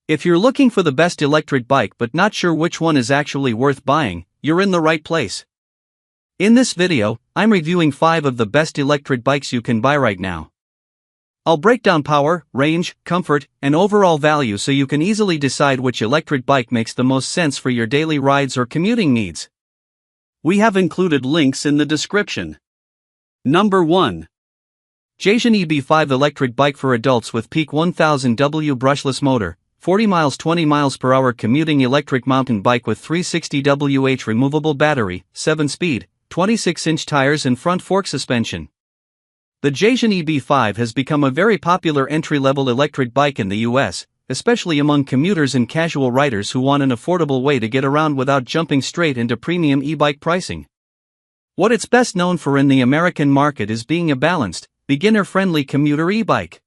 If you're looking for the best electric bike but not sure which one is actually worth buying, you're in the right place. In this video, I'm reviewing 5 of the best electric bikes you can buy right now. I'll break down power, range, comfort, and overall value so you can easily decide which electric bike makes the most sense for your daily rides or commuting needs. We have included links in the description. Number 1. Jason EB5 electric bike for adults with peak 1000W brushless motor, 40 miles 20 miles per hour commuting electric mountain bike with 360Wh removable battery, 7-speed, 26-inch tires and front fork suspension. The Jason EB5 has become a very popular entry-level electric bike in the US, especially among commuters and casual riders who want an affordable way to get around without jumping straight into premium e-bike pricing. What it's best known for in the American market is being a balanced, beginner-friendly commuter e-bike.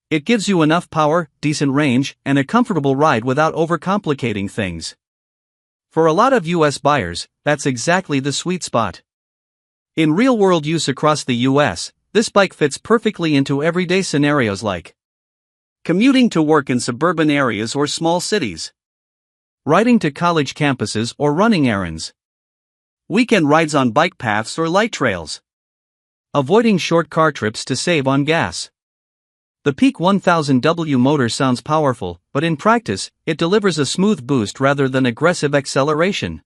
It gives you enough power, decent range, and a comfortable ride without overcomplicating things. For a lot of US buyers, that's exactly the sweet spot. In real-world use across the US, this bike fits perfectly into everyday scenarios like commuting to work in suburban areas or small cities, riding to college campuses or running errands, weekend rides on bike paths or light trails, avoiding short car trips to save on gas. The peak 1000W motor sounds powerful, but in practice, it delivers a smooth boost rather than aggressive acceleration.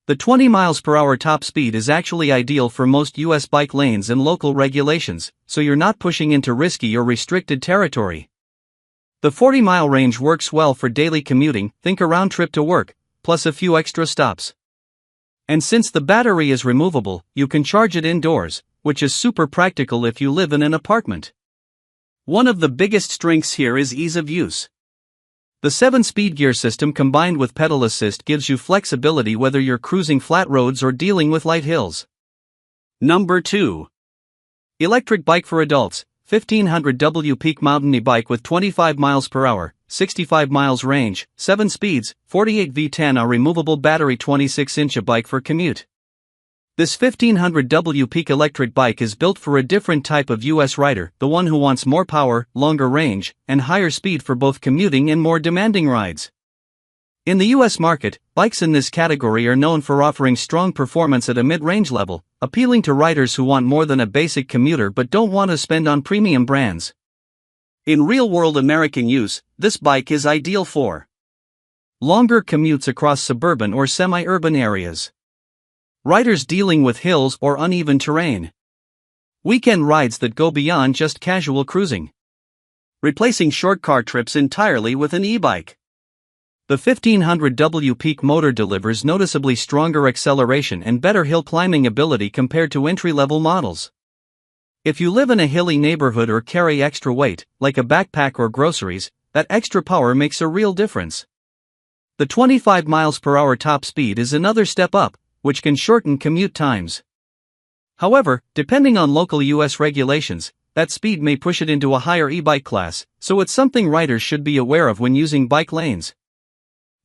The 20 miles per hour top speed is actually ideal for most US bike lanes and local regulations, so you're not pushing into risky or restricted territory. The 40-mile range works well for daily commuting, think a round trip to work, plus a few extra stops. And since the battery is removable, you can charge it indoors, which is super practical if you live in an apartment. One of the biggest strengths here is ease of use. The 7-speed gear system combined with pedal assist gives you flexibility whether you're cruising flat roads or dealing with light hills. Number 2. Electric bike for adults, 1500W peak mountain e-bike with 25 miles per hour, 65 miles range, 7 speeds, 48 V10 are removable battery 26-inch bike for commute. This 1500W peak electric bike is built for a different type of US rider, the one who wants more power, longer range, and higher speed for both commuting and more demanding rides. In the US market, bikes in this category are known for offering strong performance at a mid-range level, appealing to riders who want more than a basic commuter but don't want to spend on premium brands. In real-world American use, this bike is ideal for longer commutes across suburban or semi-urban areas, riders dealing with hills or uneven terrain, weekend rides that go beyond just casual cruising, replacing short car trips entirely with an e-bike. The 1500W peak motor delivers noticeably stronger acceleration and better hill climbing ability compared to entry-level models. If you live in a hilly neighborhood or carry extra weight, like a backpack or groceries, that extra power makes a real difference. The 25 miles per hour top speed is another step up, which can shorten commute times. However, depending on local US regulations, that speed may push it into a higher e-bike class, so it's something riders should be aware of when using bike lanes.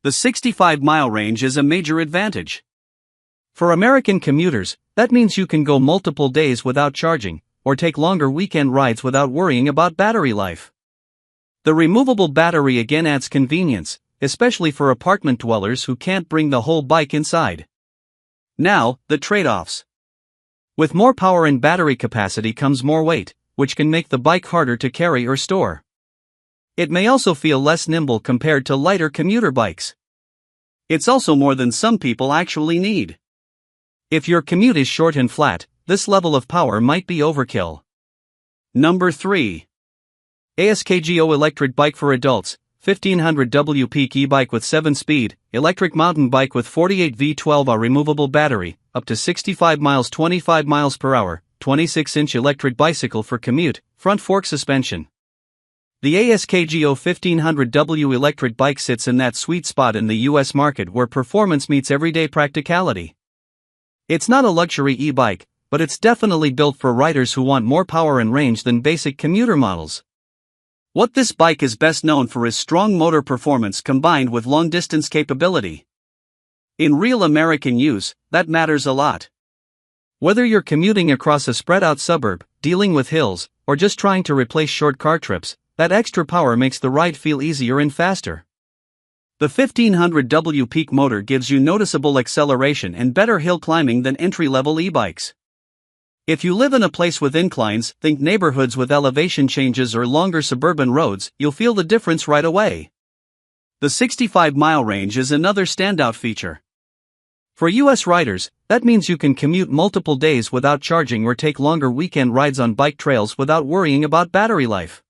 The 65-mile range is a major advantage. For American commuters, that means you can go multiple days without charging, or take longer weekend rides without worrying about battery life. The removable battery again adds convenience, especially for apartment dwellers who can't bring the whole bike inside. Now, the trade-offs. With more power and battery capacity comes more weight, which can make the bike harder to carry or store. It may also feel less nimble compared to lighter commuter bikes. It's also more than some people actually need. If your commute is short and flat, this level of power might be overkill. Number 3. ASKGO electric bike for adults, 1500W peak e-bike with 7-speed, electric mountain bike with 48 V12 removable battery, up to 65 miles 25 miles per hour, 26-inch electric bicycle for commute, front fork suspension. The ASKGO 1500W electric bike sits in that sweet spot in the US market where performance meets everyday practicality. It's not a luxury e-bike, but it's definitely built for riders who want more power and range than basic commuter models. What this bike is best known for is strong motor performance combined with long-distance capability. In real American use, that matters a lot. Whether you're commuting across a spread-out suburb, dealing with hills, or just trying to replace short car trips, that extra power makes the ride feel easier and faster. The 1500W peak motor gives you noticeable acceleration and better hill climbing than entry-level e-bikes. If you live in a place with inclines, think neighborhoods with elevation changes or longer suburban roads, you'll feel the difference right away. The 65-mile range is another standout feature. For US riders, that means you can commute multiple days without charging or take longer weekend rides on bike trails without worrying about battery life.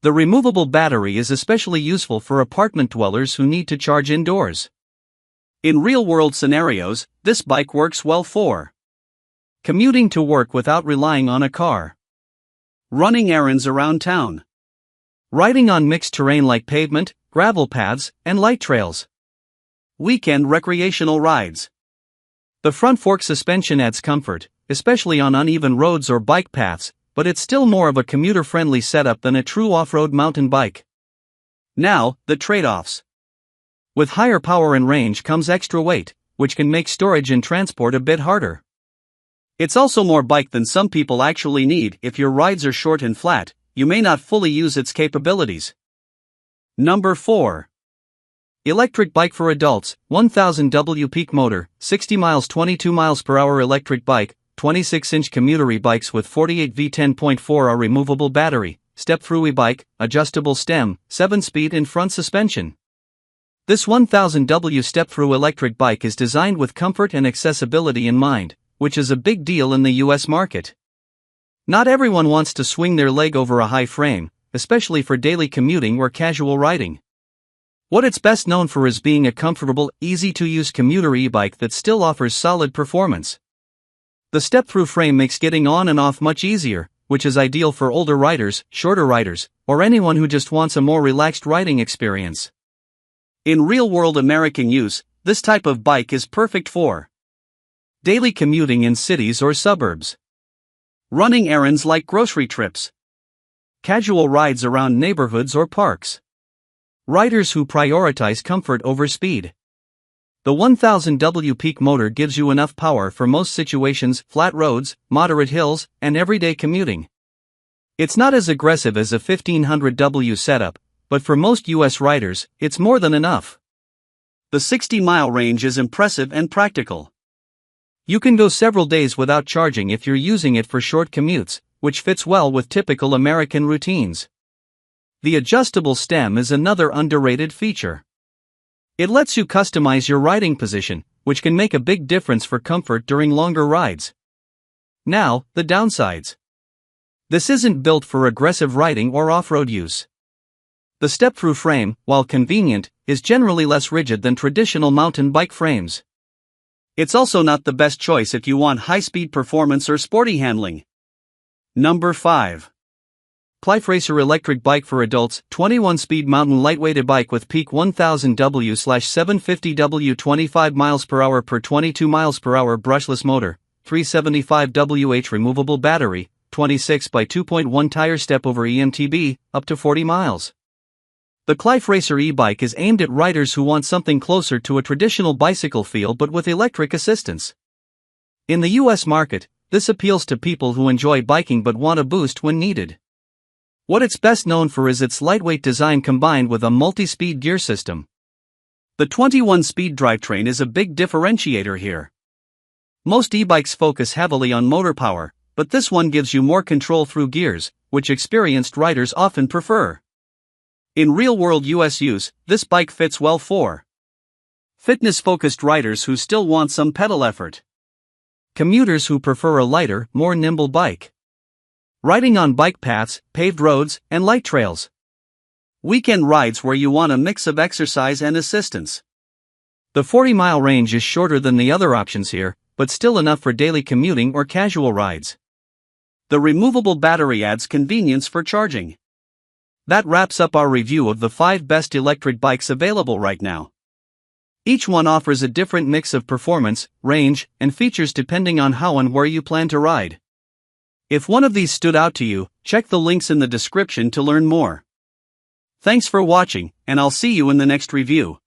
The removable battery is especially useful for apartment dwellers who need to charge indoors. In real-world scenarios, this bike works well for commuting to work without relying on a car, running errands around town, riding on mixed terrain like pavement, gravel paths, and light trails, weekend recreational rides. The front fork suspension adds comfort, especially on uneven roads or bike paths, but it's still more of a commuter-friendly setup than a true off-road mountain bike. Now, the trade-offs. With higher power and range comes extra weight, which can make storage and transport a bit harder. It's also more bike than some people actually need. If your rides are short and flat, you may not fully use its capabilities. Number 4. Electric bike for adults, 1000W peak motor, 60 miles 22 miles per hour electric bike, 26-inch commuter e-bikes with 48V 10.4R removable battery, step-through e-bike, adjustable stem, 7-speed and front suspension. This 1000W step-through electric bike is designed with comfort and accessibility in mind, which is a big deal in the US market. Not everyone wants to swing their leg over a high frame, especially for daily commuting or casual riding. What it's best known for is being a comfortable, easy-to-use commuter e-bike that still offers solid performance. The step-through frame makes getting on and off much easier, which is ideal for older riders, shorter riders, or anyone who just wants a more relaxed riding experience. In real-world American use, this type of bike is perfect for daily commuting in cities or suburbs, running errands like grocery trips, casual rides around neighborhoods or parks, riders who prioritize comfort over speed. The 1000W peak motor gives you enough power for most situations, flat roads, moderate hills, and everyday commuting. It's not as aggressive as a 1500W setup, but for most US riders, it's more than enough. The 60-mile range is impressive and practical. You can go several days without charging if you're using it for short commutes, which fits well with typical American routines. The adjustable stem is another underrated feature. It lets you customize your riding position, which can make a big difference for comfort during longer rides. Now, the downsides. This isn't built for aggressive riding or off-road use. The step-through frame, while convenient, is generally less rigid than traditional mountain bike frames. It's also not the best choice if you want high-speed performance or sporty handling. Number 5. Clife Racer electric bike for adults, 21-speed mountain lightweight bike with peak 1000W/750W 25 miles per hour per 22 miles per hour brushless motor, 375Wh removable battery, 26 by 2.1 tire step over EMTB, up to 40 miles. The Clife Racer e-bike is aimed at riders who want something closer to a traditional bicycle feel but with electric assistance. In the US market, this appeals to people who enjoy biking but want a boost when needed. What it's best known for is its lightweight design combined with a multi-speed gear system. The 21-speed drivetrain is a big differentiator here. Most e-bikes focus heavily on motor power, but this one gives you more control through gears, which experienced riders often prefer. In real-world US use, this bike fits well for fitness-focused riders who still want some pedal effort, commuters who prefer a lighter, more nimble bike, riding on bike paths, paved roads, and light trails, weekend rides where you want a mix of exercise and assistance. The 40-mile range is shorter than the other options here, but still enough for daily commuting or casual rides. The removable battery adds convenience for charging. That wraps up our review of the 5 best electric bikes available right now. Each one offers a different mix of performance, range, and features depending on how and where you plan to ride. If one of these stood out to you, check the links in the description to learn more. Thanks for watching, and I'll see you in the next review.